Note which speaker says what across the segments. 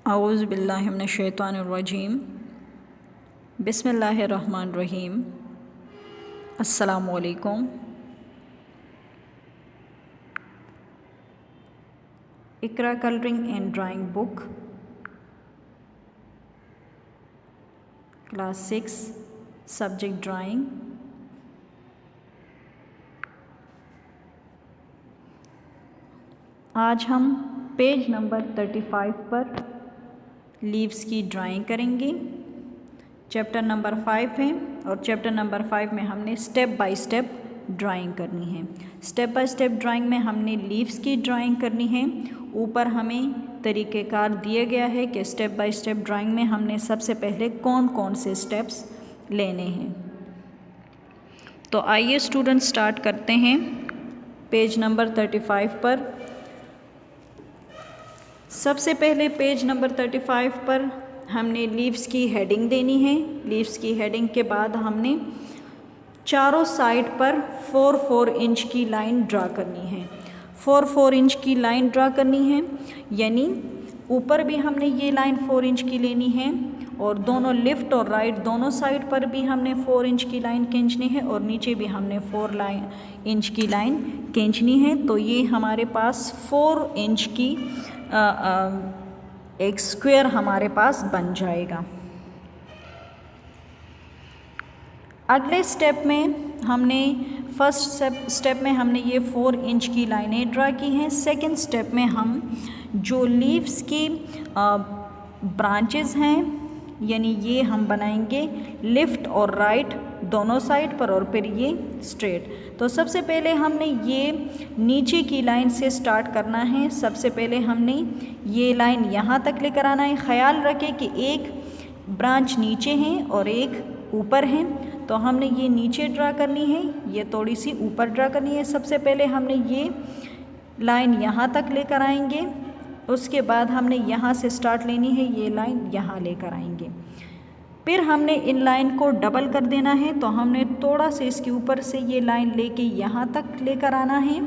Speaker 1: औज़ु बिल्लाहि मिनश शैतानिर रजीम। बिस्मिल्लाहिर रहमानिर रहीम। अस्सलामु अलैकुम। Iqra colouring and drawing book class 6 subject drawing. आज हम पेज नंबर 35 पर लीव्स की ड्राइंग करेंगे। चैप्टर नंबर 5 है और चैप्टर नंबर 5 में हमने स्टेप बाय स्टेप ड्राइंग करनी है। स्टेप बाय स्टेप ड्राइंग में हमने लीव्स की ड्राइंग करनी है। ऊपर हमें तरीक़ेकार दिया गया है कि स्टेप बाय स्टेप ड्राइंग में हमने सबसे पहले कौन कौन से स्टेप्स लेने हैं। तो आइए स्टूडेंट स्टार्ट करते हैं। पेज नंबर 35 पर सबसे पहले पेज नंबर 35 पर हमने लीव्स की हेडिंग देनी है। लीव्स की हेडिंग के बाद हमने चारों साइड पर 4-4 इंच की लाइन ड्रा करनी है। 4-4 इंच की लाइन ड्रा करनी है, यानी ऊपर भी हमने ये लाइन 4 इंच की लेनी है और दोनों लेफ़्ट और राइट दोनों साइड पर भी हमने 4 इंच की लाइन खींचनी है और नीचे भी हमने 4 इंच की लाइन खींचनी है। तो ये हमारे पास 4 इंच की एक स्क्वायर हमारे पास बन जाएगा। अगले स्टेप में हमने फर्स्ट स्टेप में हमने ये 4 इंच की लाइनें ड्रा की हैं। सेकंड स्टेप में हम जो लीव्स की ब्रांचेस हैं, यानी ये हम बनाएंगे लेफ़्ट और राइट दोनों साइड पर और फिर ये स्ट्रेट। तो सबसे पहले हमने ये नीचे की लाइन से स्टार्ट करना है। सबसे पहले हमने ये लाइन यहाँ तक लेकर आना है। ख़याल रखें कि एक ब्रांच नीचे है और एक ऊपर है, तो हमने ये नीचे ड्रा करनी है, ये थोड़ी सी ऊपर ड्रा करनी है। सबसे पहले हमने ये लाइन यहाँ तक लेकर आएंगे, उसके बाद हमने यहाँ से स्टार्ट लेनी है, ये लाइन यहाँ लेकर आएंगे। फिर हमने इन लाइन को डबल कर देना है, तो हमने थोड़ा से इसके ऊपर से ये लाइन लेके यहाँ तक लेकर आना है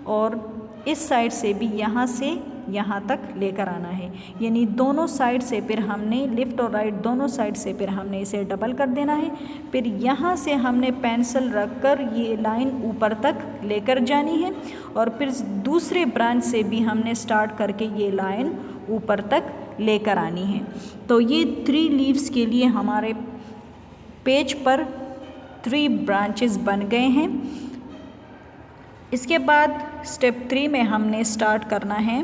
Speaker 1: और इस साइड से भी यहाँ से यहाँ तक लेकर आना है, यानी दोनों साइड से फिर हमने लेफ़्ट और राइट दोनों साइड से फिर हमने इसे डबल कर देना है। फिर यहाँ से हमने पेंसिल रखकर ये लाइन ऊपर तक लेकर जानी है और फिर दूसरे ब्रांच से भी हमने स्टार्ट करके ये लाइन ऊपर तक लेकर आनी है। तो ये 3 लीव्स के लिए हमारे पेज पर 3 ब्रांचेस बन गए हैं। इसके बाद स्टेप 3 में हमने स्टार्ट करना है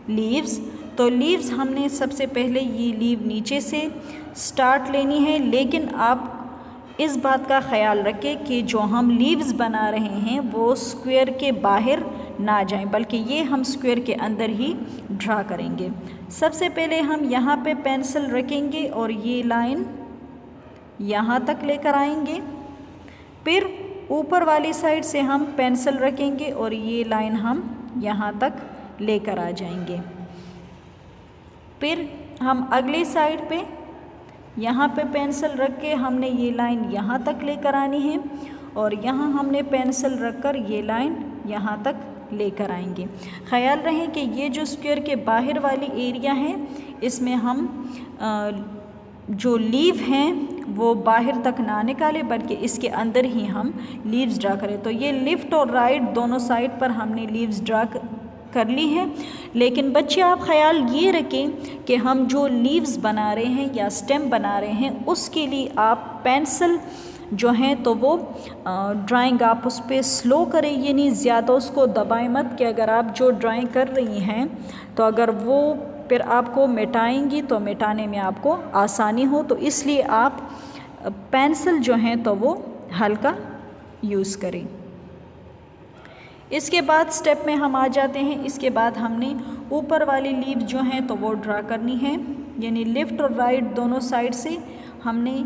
Speaker 1: लीव्स। तो लीव्स हमने सबसे पहले ये लीव नीचे से स्टार्ट लेनी है, लेकिन आप इस बात का ख्याल रखें कि जो हम लीव्स बना रहे हैं वो स्क्वायर के बाहर ना जाएं, बल्कि ये हम स्क्वायर के अंदर ही ड्रा करेंगे। सबसे पहले हम यहाँ पे पेंसिल रखेंगे और ये लाइन यहाँ तक लेकर आएंगे। फिर ऊपर वाली साइड से हम पेंसिल रखेंगे और ये लाइन हम यहाँ तक लेकर आ जाएंगे। फिर हम अगली साइड पे यहाँ पे पेंसिल रख के हमने ये लाइन यहाँ तक लेकर आनी है और यहाँ हमने पेंसिल रखकर ये लाइन यहाँ तक लेकर आएंगे। ख़याल रहे कि ये जो स्क्वायर के बाहर वाली एरिया है, इसमें हम जो लीव हैं वो बाहर तक ना निकालें, बल्कि इसके अंदर ही हम लीव्स ड्रा करें। तो ये लेफ़्ट और राइट दोनों साइड पर हमने लीव्स ड्रा कर ली है। लेकिन बच्चे आप ख़याल ये रखें कि हम जो लीव्स बना रहे हैं या स्टेम बना रहे हैं, उसके लिए आप पेंसिल जो हैं तो वो ड्राइंग आप उस पर स्लो करें, ये नहीं ज़्यादा उसको दबाएं मत कि अगर आप जो ड्राइंग कर रही हैं तो अगर वो फिर आपको मिटाएंगी तो मिटाने में आपको आसानी हो। तो इसलिए आप पेंसिल जो हैं तो वो हल्का यूज़ करें। इसके बाद स्टेप में हम आ जाते हैं। इसके बाद हमने ऊपर वाली लीव जो हैं तो वो ड्रा करनी है, यानी लेफ़्ट और राइट दोनों साइड से हमने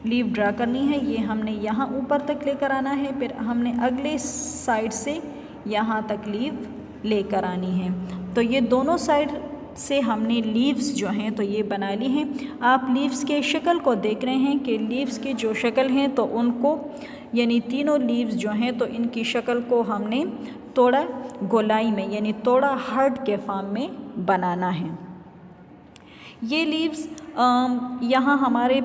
Speaker 1: लीव ड्रा करनी है। ये हमने यहाँ ऊपर तक लेकर आना है, फिर हमने अगले साइड से यहाँ तक लीव लेकर आनी है। तो ये दोनों साइड से हमने लीव्स जो हैं तो ये बना ली हैं। आप लीव्स के शक्ल को देख रहे हैं कि लीव्स की जो शक्ल हैं तो उनको, यानी तीनों लीव्स जो हैं तो इनकी शक्ल को हमने थोड़ा गोलाई में, यानी थोड़ा हार्ट के फॉर्म में बनाना है। ये लीव्स यहाँ हमारे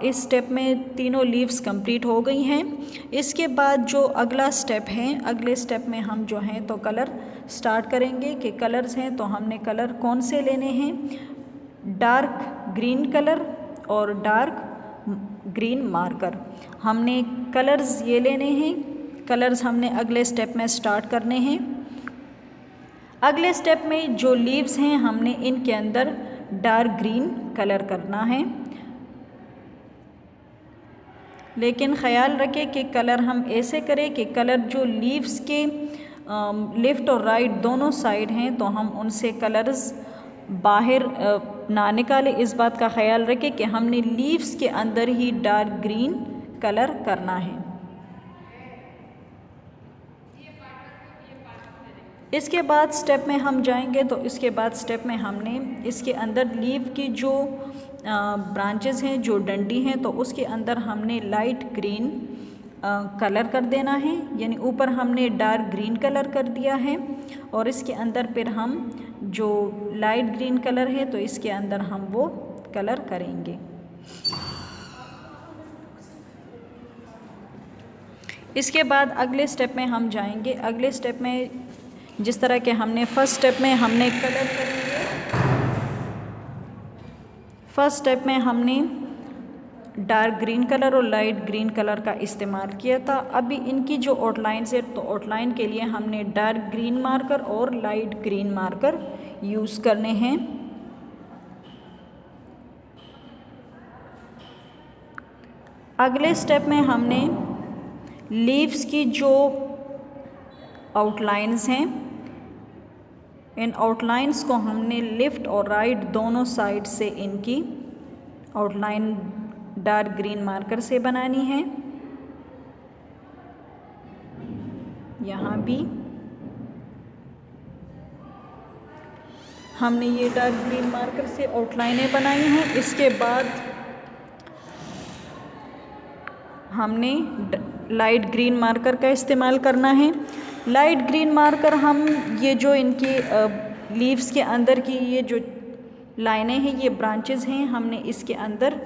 Speaker 1: इस स्टेप में तीनों लीव्स कंप्लीट हो गई हैं। इसके बाद जो अगला स्टेप है, अगले स्टेप में हम जो हैं तो कलर स्टार्ट करेंगे कि कलर्स हैं तो हमने कलर कौन से लेने हैं, डार्क ग्रीन कलर और डार्क ग्रीन मार्कर। हमने कलर्स ये लेने हैं, कलर्स हमने अगले स्टेप में स्टार्ट करने हैं। अगले स्टेप में जो लीव्स हैं हमने इनके अंदर डार्क ग्रीन कलर करना है, लेकिन ख़याल रखें कि कलर हम ऐसे करें कि कलर जो लीव्स के लेफ़्ट और राइट दोनों साइड हैं तो हम उनसे कलर्स बाहर ना निकालें। इस बात का ख़याल रखें कि हमने लीव्स के अंदर ही डार्क ग्रीन कलर करना है। इसके बाद स्टेप में हम जाएंगे तो इसके बाद स्टेप में हमने इसके अंदर लीव की जो ब्रांचेस हैं, जो डंडी हैं, तो उसके अंदर हमने लाइट ग्रीन कलर कर देना है, यानी ऊपर हमने डार्क ग्रीन कलर कर दिया है और इसके अंदर फिर हम जो लाइट ग्रीन कलर है तो इसके अंदर हम वो कलर करेंगे। इसके बाद अगले स्टेप में हम जाएंगे। अगले स्टेप में जिस तरह के हमने फर्स्ट स्टेप में हमने कलर करेंगे, फर्स्ट स्टेप में हमने डार्क ग्रीन कलर और लाइट ग्रीन कलर का इस्तेमाल किया था। अभी इनकी जो आउटलाइंस है तो आउटलाइन के लिए हमने डार्क ग्रीन मार्कर और लाइट ग्रीन मार्कर यूज़ करने हैं। अगले स्टेप में हमने लीव्स की जो आउटलाइंस हैं, इन आउटलाइंस को हमने लेफ़्ट और राइट दोनों साइड से इनकी आउटलाइन डार्क ग्रीन मार्कर से बनानी है। यहाँ भी हमने ये डार्क ग्रीन मार्कर से आउटलाइनें बनाई हैं। इसके बाद हमने लाइट ग्रीन मार्कर का इस्तेमाल करना है। लाइट ग्रीन मार्कर हम ये जो इनकी लीव्स के अंदर की ये जो लाइनें हैं, ये ब्रांचेस हैं, हमने इसके अंदर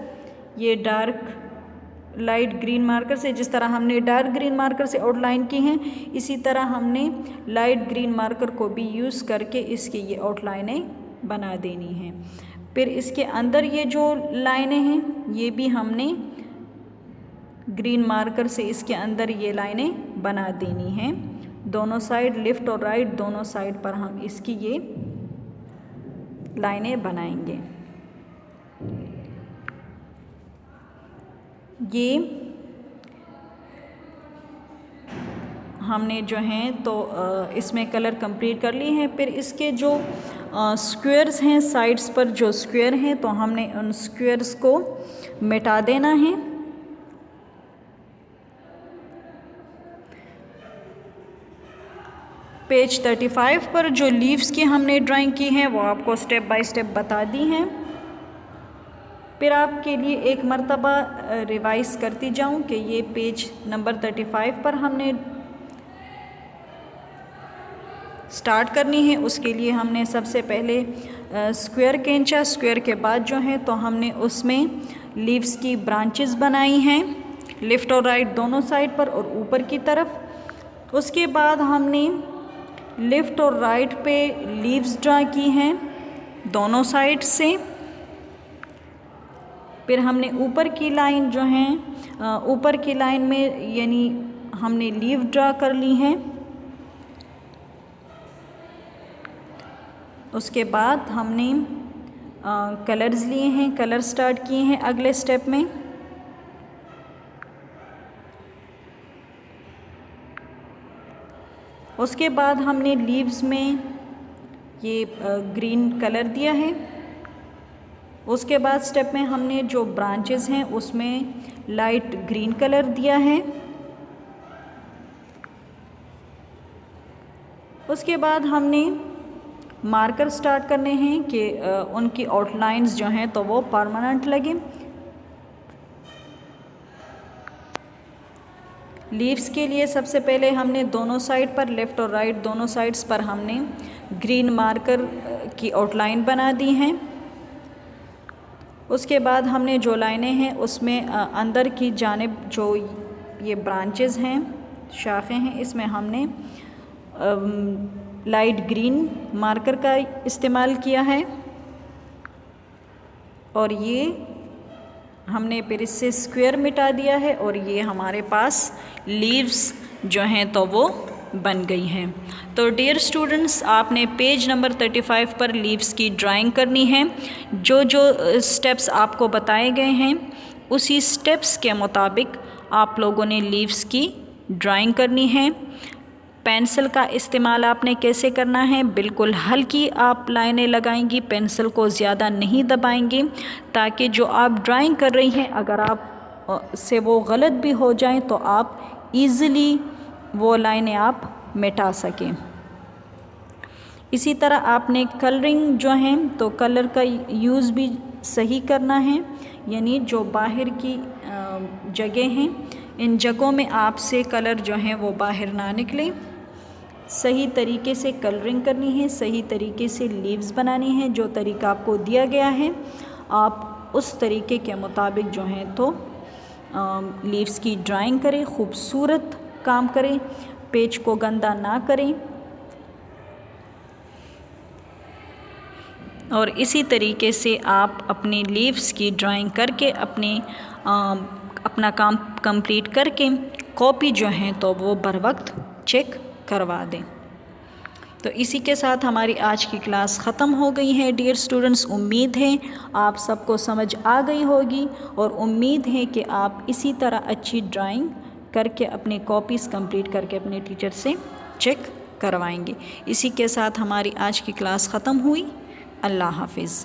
Speaker 1: ये डार्क लाइट ग्रीन मार्कर से, जिस तरह हमने डार्क ग्रीन मार्कर से आउटलाइन की हैं, इसी तरह हमने लाइट ग्रीन मार्कर को भी यूज़ करके इसकी ये आउटलाइनें बना देनी हैं। फिर इसके अंदर ये जो लाइनें हैं ये भी हमने ग्रीन मार्कर से इसके अंदर ये लाइनें बना देनी हैं। दोनों साइड लेफ़्ट और राइट दोनों साइड पर हम इसकी ये लाइनें बनाएंगे। ये हमने जो हैं तो इसमें कलर कंप्लीट कर ली हैं। फिर इसके जो स्क्वायर्स हैं, साइड्स पर जो स्क्वायर हैं तो हमने उन स्क्वायर्स को मिटा देना है। पेज 35 पर जो लीव्स की हमने ड्राइंग की हैं वो आपको स्टेप बाय स्टेप बता दी हैं। फिर आपके लिए एक मर्तबा रिवाइज करती जाऊं कि ये पेज नंबर 35 पर हमने स्टार्ट करनी है। उसके लिए हमने सबसे पहले स्क्वायर खींचा, स्क्वायर के बाद जो है तो हमने उसमें लीव्स की ब्रांचेस बनाई हैं लेफ़्ट और राइट दोनों साइड पर और ऊपर की तरफ। उसके बाद हमने लेफ़्ट और राइट पे लीव्स ड्रा की हैं दोनों साइड से। फिर हमने ऊपर की लाइन जो हैं, ऊपर की लाइन में यानी हमने लीव ड्रा कर ली हैं। उसके बाद हमने कलर्स लिए हैं, कलर स्टार्ट किए हैं अगले स्टेप में। उसके बाद हमने लीव्स में ये ग्रीन कलर दिया है। उसके बाद स्टेप में हमने जो ब्रांचेस हैं उसमें लाइट ग्रीन कलर दिया है। उसके बाद हमने मार्कर स्टार्ट करने हैं कि उनकी आउटलाइंस जो हैं तो वो परमानेंट लगे। लीव्स के लिए सबसे पहले हमने दोनों साइड पर लेफ़्ट और राइट दोनों साइड्स पर हमने ग्रीन मार्कर की आउटलाइन बना दी हैं। उसके बाद हमने जो लाइनें हैं उसमें अंदर की जानिब जो ये ब्रांचेस हैं, शाखें हैं, इसमें हमने लाइट ग्रीन मार्कर का इस्तेमाल किया है और ये हमने फिर इससे स्क्वायर मिटा दिया है और ये हमारे पास लीव्स जो हैं तो वो बन गई हैं। तो डियर स्टूडेंट्स, आपने पेज नंबर 35 पर लीव्स की ड्राइंग करनी है। जो जो स्टेप्स आपको बताए गए हैं उसी स्टेप्स के मुताबिक आप लोगों ने लीव्स की ड्राइंग करनी है। पेंसिल का इस्तेमाल आपने कैसे करना है, बिल्कुल हल्की आप लाइनें लगाएंगी, पेंसिल को ज़्यादा नहीं दबाएंगी, ताकि जो आप ड्राइंग कर रही हैं अगर आप से वो गलत भी हो जाएं तो आप इजीली वो लाइनें आप मिटा सकें। इसी तरह आपने कलरिंग जो है तो कलर का यूज़ भी सही करना है, यानी जो बाहर की जगह हैं इन जगहों में आपसे कलर जो हैं वो बाहर ना निकले। सही तरीके से कलरिंग करनी है, सही तरीके से लीव्स बनानी है। जो तरीका आपको दिया गया है आप उस तरीके के मुताबिक जो हैं तो लीव्स की ड्राइंग करें, खूबसूरत काम करें, पेज को गंदा ना करें और इसी तरीके से आप अपनी लीव्स की ड्राइंग करके अपना काम कंप्लीट करके कॉपी जो है तो वो बर वक्त चेक करवा दें। तो इसी के साथ हमारी आज की क्लास ख़त्म हो गई है डियर स्टूडेंट्स। उम्मीद है आप सबको समझ आ गई होगी और उम्मीद है कि आप इसी तरह अच्छी ड्राइंग करके अपनी कॉपीज़ कंप्लीट करके अपने टीचर से चेक करवाएंगे। इसी के साथ हमारी आज की क्लास ख़त्म हुई। अल्लाह हाफिज़।